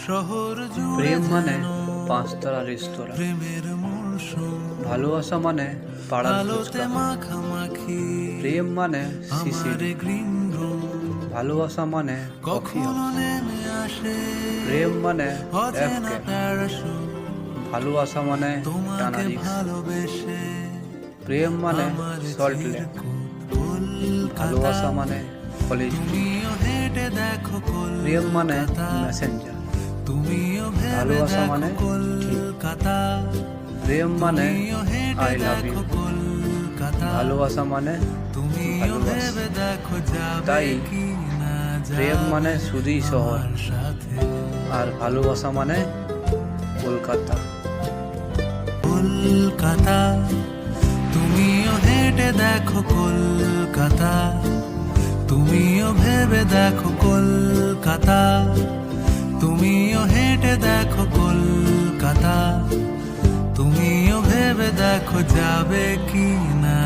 শহর প্রেম মানে পাঁচতলা রেস্তোরাঁ, ভালোবাসা মানে পাড়ার ফুচকা। প্রেম মানে শিশির, ভালোবাসা মানে কফি হাউস। প্রেম মানে এফকে, ভালোবাসা মানে টানা রিক্স। প্রেম মানে সল্ট লেক, ভালোবাসা মানে কলেজ। প্রেম মানে মেসেঞ্জার, ভালোবাসা মানে ঠিক। প্রেম মানে আই লাভ ইউ, ভালোবাসা মানে ভালোবাসা। তাই প্রেম মানে শুধুই শহর, আর ভালোবাসা মানে কলকাতা। কলকাতা, তুমিও হেঁটে দেখো কলকাতা, তুমিও ভেবে দেখো কলকাতা, তুমিও হেঁটে দেখো কলকাতা, তুমিও ভেবে দেখো যাবে কি না।